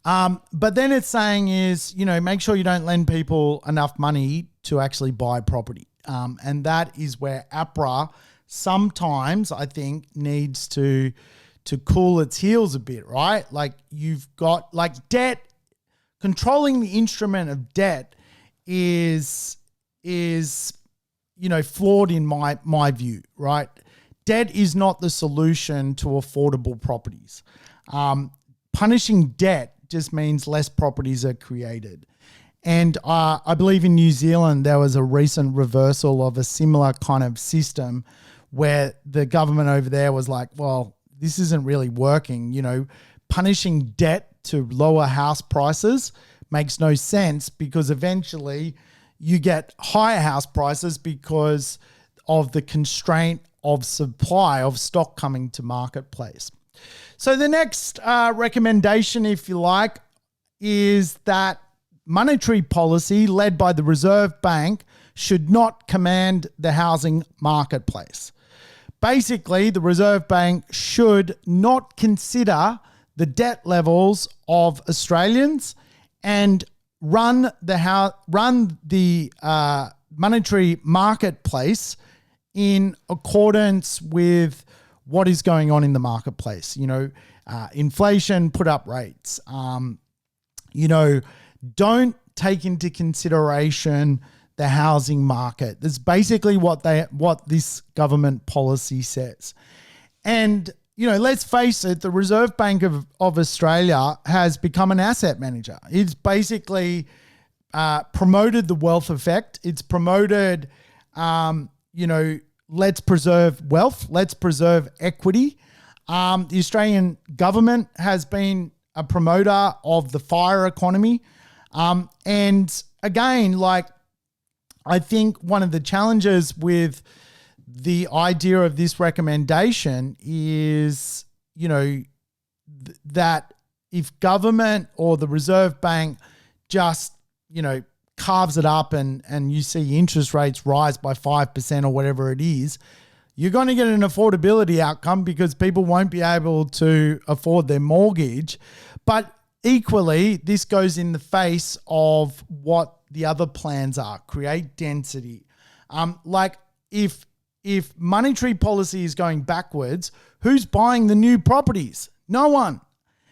But then it's saying is, make sure you don't lend people enough money to actually buy property. And that is where APRA sometimes, I think, needs to cool its heels a bit, right? Like you've got debt, controlling the instrument of debt is flawed in my view, right? Debt is not the solution to affordable properties. Punishing debt just means less properties are created. And I believe in New Zealand, there was a recent reversal of a similar kind of system where the government over there was like, well, this isn't really working. Punishing debt to lower house prices makes no sense because eventually you get higher house prices because of the constraint of supply of stock coming to marketplace. So the next recommendation, if you like, is that monetary policy led by the Reserve Bank should not command the housing marketplace. Basically, the Reserve Bank should not consider the debt levels of Australians and run the monetary marketplace in accordance with what is going on in the marketplace. Inflation, put up rates. Don't take into consideration the housing market. That's basically what this government policy says. And, let's face it, the Reserve Bank of Australia has become an asset manager. It's basically promoted the wealth effect. It's promoted, let's preserve wealth, let's preserve equity. The Australian government has been a promoter of the fire economy. And again, I think one of the challenges with the idea of this recommendation is, that if government or the Reserve Bank just, carves it up and you see interest rates rise by 5% or whatever it is, you're going to get an affordability outcome because people won't be able to afford their mortgage. But equally, this goes in the face of what the other plans are: create density. If monetary policy is going backwards, who's buying the new properties? No one.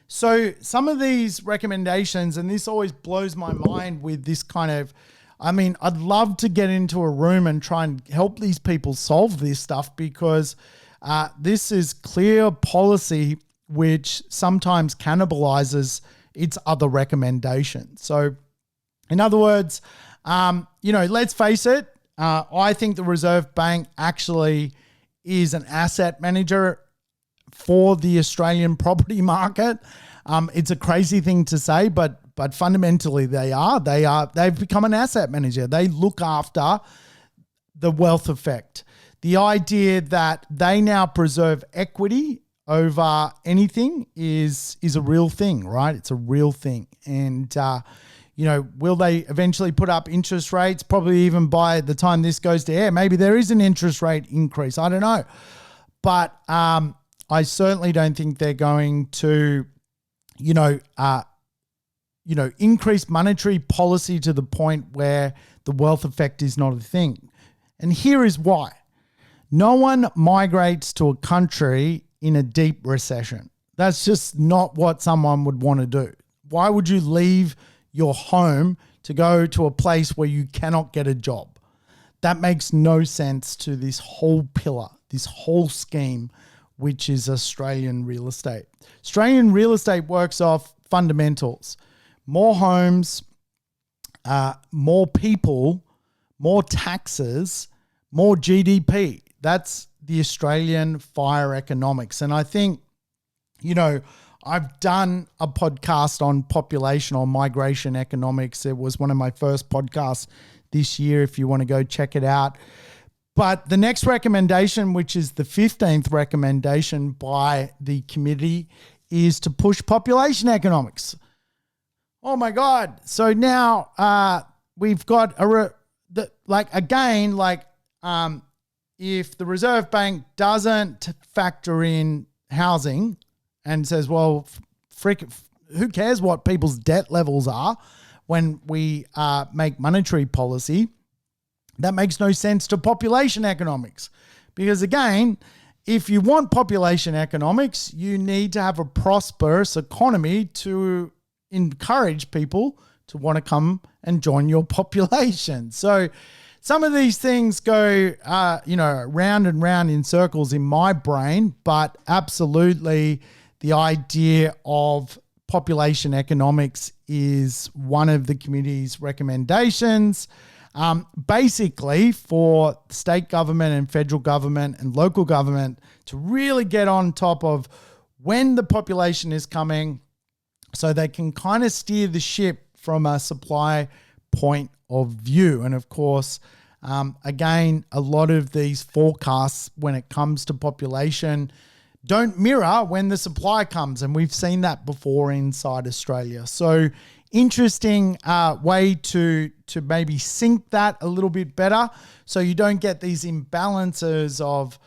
So some of these recommendations, and this always blows my mind with this kind of, I'd love to get into a room and try and help these people solve this stuff because this is clear policy which sometimes cannibalizes its other recommendations. So in other words, let's face it, I think the Reserve Bank actually is an asset manager for the Australian property market. It's a crazy thing to say, but fundamentally they've become an asset manager. They look after the wealth effect. The idea that they now preserve equity over anything is a real thing, right? It's a real thing. And, will they eventually put up interest rates? Probably even by the time this goes to air, maybe there is an interest rate increase. I don't know. But I certainly don't think they're going to, increase monetary policy to the point where the wealth effect is not a thing. And here is why. No one migrates to a country in a deep recession. That's just not what someone would want to do. Why would you leave your home to go to a place where you cannot get a job? That makes no sense to this whole pillar, this whole scheme, which is Australian real estate. Australian real estate works off fundamentals: more homes, more people, more taxes, more GDP. That's the Australian fire economics. And I think, I've done a podcast on population or migration economics. It was one of my first podcasts this year, if you want to go check it out. But the next recommendation, which is the 15th recommendation by the committee, is to push population economics. Oh my God. So now we've got if the Reserve Bank doesn't factor in housing and says, well, who cares what people's debt levels are when we make monetary policy, that makes no sense to population economics. Because again, if you want population economics, you need to have a prosperous economy to encourage people to want to come and join your population. So some of these things go, round and round in circles in my brain, but absolutely the idea of population economics is one of the committee's recommendations. Basically for state government and federal government and local government to really get on top of when the population is coming, so they can kind of steer the ship from a supply point of view. And of course, again, a lot of these forecasts when it comes to population don't mirror when the supply comes. And we've seen that before inside Australia. So interesting way to maybe sync that a little bit better so you don't get these imbalances of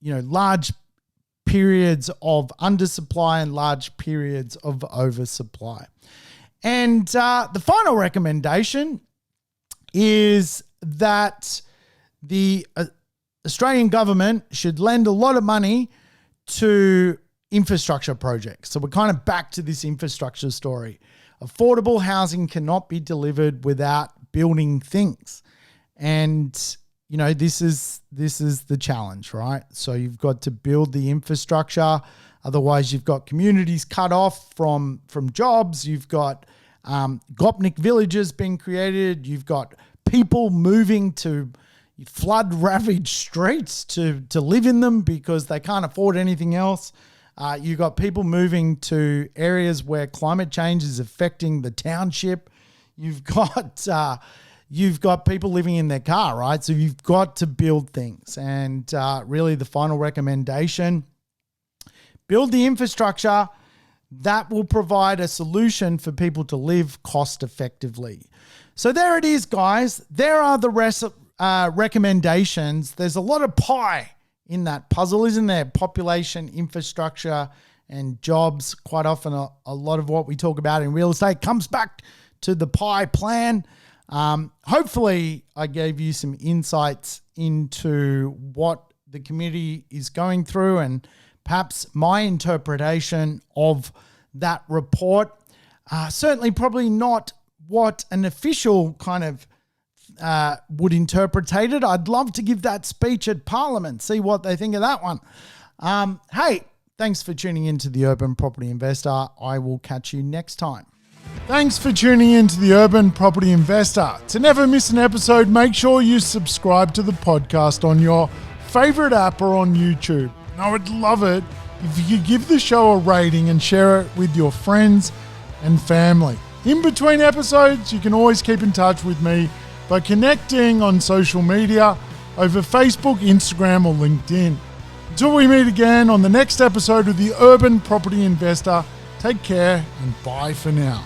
large periods of undersupply and large periods of oversupply. And the final recommendation is that the Australian government should lend a lot of money to infrastructure projects. So we're kind of back to this infrastructure story. Affordable housing cannot be delivered without building things. And this is the challenge, right? So you've got to build the infrastructure. Otherwise, you've got communities cut off from jobs. You've got Gopnik villages being created. You've got people moving to flood-ravaged streets to live in them because they can't afford anything else. You've got people moving to areas where climate change is affecting the township. You've got people living in their car, right? So you've got to build things. And really the final recommendation, build the infrastructure that will provide a solution for people to live cost effectively. So there it is, guys. There are the recommendations. There's a lot of pie in that puzzle, isn't there? Population, infrastructure, and jobs. Quite often a lot of what we talk about in real estate comes back to the pie plan. Hopefully I gave you some insights into what the committee is going through and perhaps my interpretation of that report. Certainly probably not what an official kind of would interpretate it. I'd love to give that speech at Parliament, see what they think of that one. Hey, thanks for tuning into the Urban Property Investor. I will catch you next time. Thanks for tuning in to the Urban Property Investor. To never miss an episode, make sure you subscribe to the podcast on your favorite app or on YouTube. And I would love it if you could give the show a rating and share it with your friends and family. In between episodes, you can always keep in touch with me by connecting on social media over Facebook, Instagram, or LinkedIn. Until we meet again on the next episode of the Urban Property Investor, take care and bye for now.